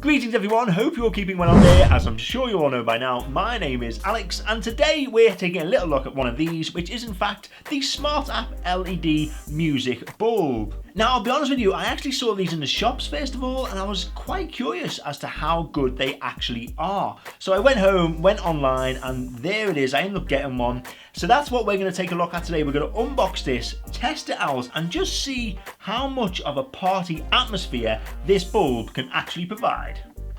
Greetings everyone, hope you're keeping well out there. As I'm sure you all know by now, my name is Alex and today we're taking a little look at one of these, which is in fact the Smart App LED music bulb. Now I'll be honest with you, I actually saw these in the shops first of all and I was quite curious as to how good they actually are. So I went home, went online and there it is, I ended up getting one. So that's what we're going to take a look at today. We're going to unbox this, test it out and just see how much of a party atmosphere this bulb can actually provide.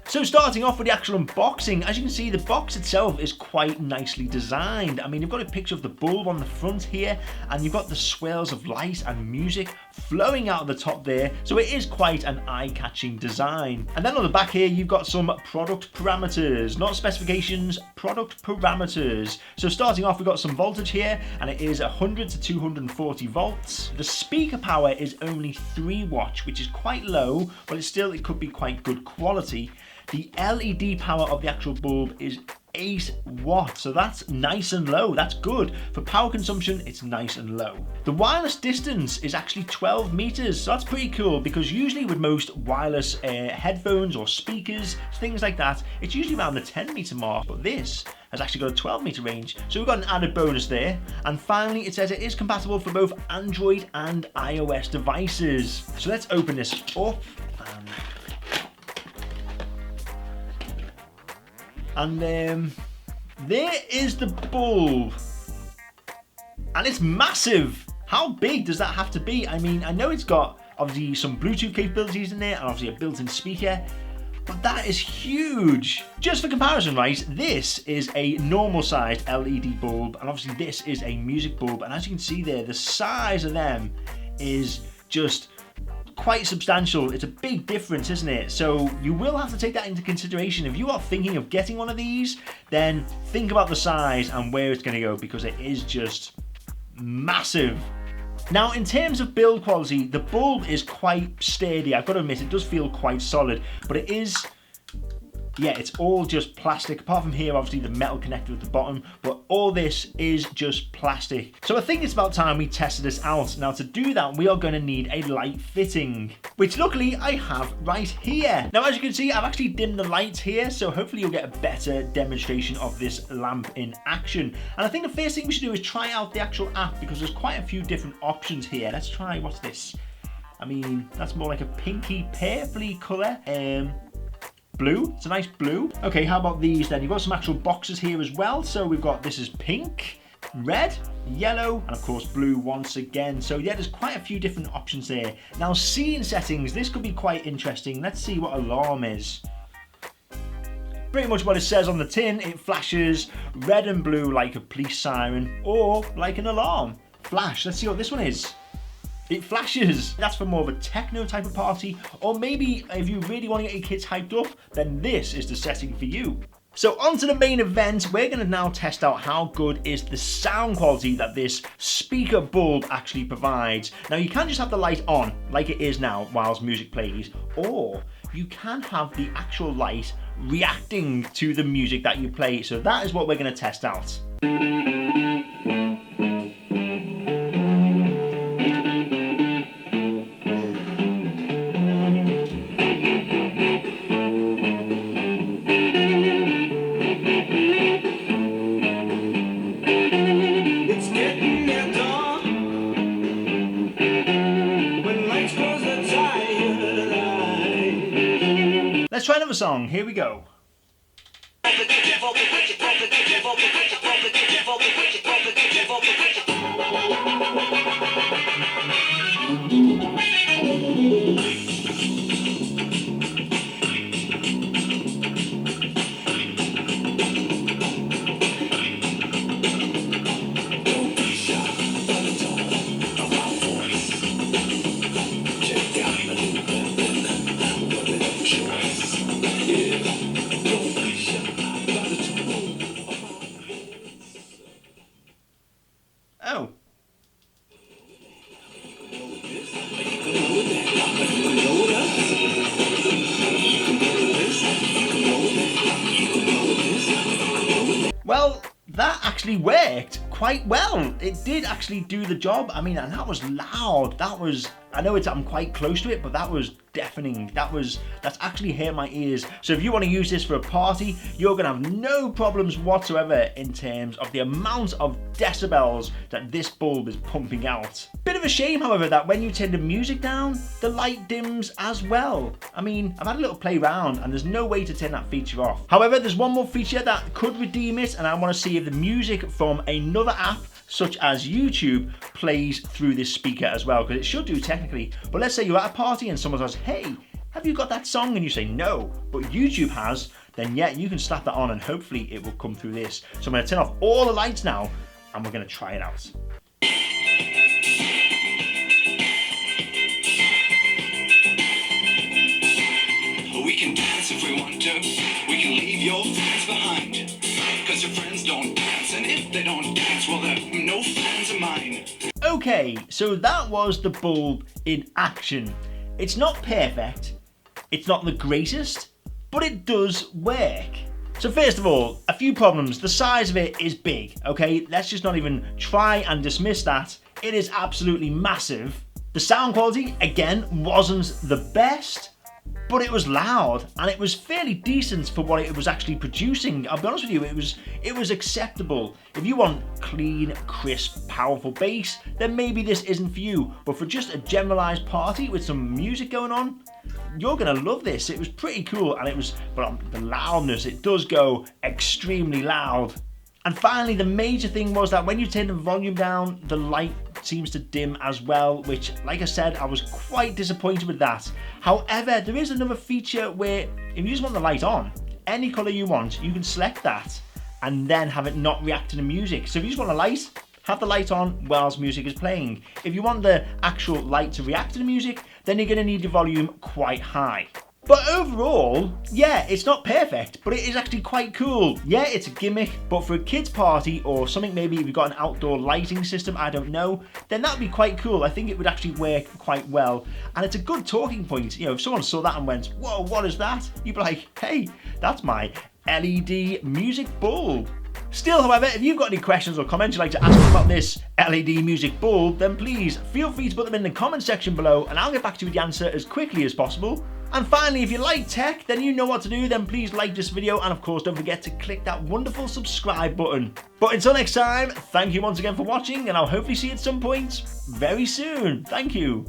So starting off with the actual unboxing, as you can see the box itself is quite nicely designed. I mean, you've got a picture of the bulb on the front here and you've got the swirls of light and music flowing out of the top there, so it is quite an eye-catching design. And then on the back here you've got some product parameters, not specifications, product parameters. So starting off we've got some voltage here and it is 100 to 240 volts. The speaker power is only 3 watts, which is quite low, but it could be quite good quality. The LED power of the actual bulb is 8 watts, so that's nice and low. That's good. For power consumption, it's nice and low. The wireless distance is actually 12 meters, so that's pretty cool because usually with most wireless headphones or speakers, things like that, it's usually around the 10 meter mark, but this has actually got a 12 meter range, so we've got an added bonus there. And finally, it says it is compatible for both Android and iOS devices. So let's open this up. And there is the bulb, and it's massive. How big does that have to be? I mean, I know it's got obviously some Bluetooth capabilities in there and obviously a built-in speaker, but that is huge. Just for comparison, right, this is a normal sized LED bulb and obviously this is a music bulb, and as you can see there, the size of them is just quite substantial. It's a big difference, isn't it? So you will have to take that into consideration. If you are thinking of getting one of these, then think about the size and where it's going to go because it is just massive. Now in terms of build quality, the bulb is quite sturdy. I've got to admit it does feel quite solid, but it is, yeah, it's all just plastic. Apart from here, obviously the metal connector at the bottom, but all this is just plastic. So I think it's about time we tested this out. Now to do that, we are going to need a light fitting, which luckily I have right here. Now as you can see, I've actually dimmed the lights here, so hopefully you'll get a better demonstration of this lamp in action. And I think the first thing we should do is try out the actual app because there's quite a few different options here. Let's try, what's this? I mean, that's more like a pinky purpley colour. Blue, it's a nice blue. Okay, how about these then? You've got some actual boxes here as well. So we've got, this is pink, red, yellow, and of course blue once again. So yeah, there's quite a few different options there. Now scene settings, this could be quite interesting. Let's see what alarm is. Pretty much what it says on the tin, it flashes red and blue like a police siren or like an alarm. Flash, let's see what this one is. It flashes. That's for more of a techno type of party, or maybe if you really want to get your kids hyped up, then this is the setting for you. So on to the main event, we're going to now test out how good is the sound quality that this speaker bulb actually provides. Now you can just have the light on like it is now whilst music plays, or you can have the actual light reacting to the music that you play. So that is what we're going to test out. Let's try another song. Here we go. Oh. Well, that actually worked quite well. It did actually do the job. I mean, and that was loud. That was, I know I'm quite close to it, but that was deafening. That's actually hurt my ears. So if you want to use this for a party, you're gonna have no problems whatsoever in terms of the amount of decibels that this bulb is pumping out. Bit of a shame, however, that when you turn the music down, the light dims as well. I mean, I've had a little play around and there's no way to turn that feature off. However, there's one more feature that could redeem it, and I want to see if the music from another app such as YouTube plays through this speaker as well, because it should do technically. But let's say you're at a party and someone says, hey, have you got that song? And you say no, but YouTube has, then yeah, you can slap that on and hopefully it will come through this. So I'm going to turn off all the lights now and we're going to try it out. We can dance if we want to. We can leave your friends behind. Cause your friends don't dance, and if they don't dance, well, they're no friends of mine. Okay, so that was the bulb in action. It's not perfect, it's not the greatest, but it does work. So first of all, a few problems. The size of it is big, okay? Let's just not even try and dismiss that. It is absolutely massive. The sound quality, again, wasn't the best, but it was loud and it was fairly decent for what it was actually producing. I'll be honest with you, it was acceptable. If you want clean, crisp, powerful bass, then maybe this isn't for you. But for just a generalized party with some music going on, you're gonna love this. It was pretty cool, and but the loudness, it does go extremely loud. And finally, the major thing was that when you turn the volume down, the light seems to dim as well, which, like I said, I was quite disappointed with that. However, there is another feature where if you just want the light on, any color you want, you can select that and then have it not react to the music. So if you just want a light, have the light on whilst music is playing. If you want the actual light to react to the music, then you're gonna need your volume quite high. But overall, yeah, it's not perfect, but it is actually quite cool. Yeah, it's a gimmick, but for a kid's party or something, maybe if you've got an outdoor lighting system, I don't know, then that would be quite cool. I think it would actually work quite well. And it's a good talking point. You know, if someone saw that and went, whoa, what is that? You'd be like, hey, that's my LED music bulb. Still, however, if you've got any questions or comments you'd like to ask me about this LED music bulb, then please feel free to put them in the comment section below and I'll get back to you with the answer as quickly as possible. And finally, if you like tech, then you know what to do, then please like this video and of course don't forget to click that wonderful subscribe button. But until next time, thank you once again for watching and I'll hopefully see you at some point very soon. Thank you.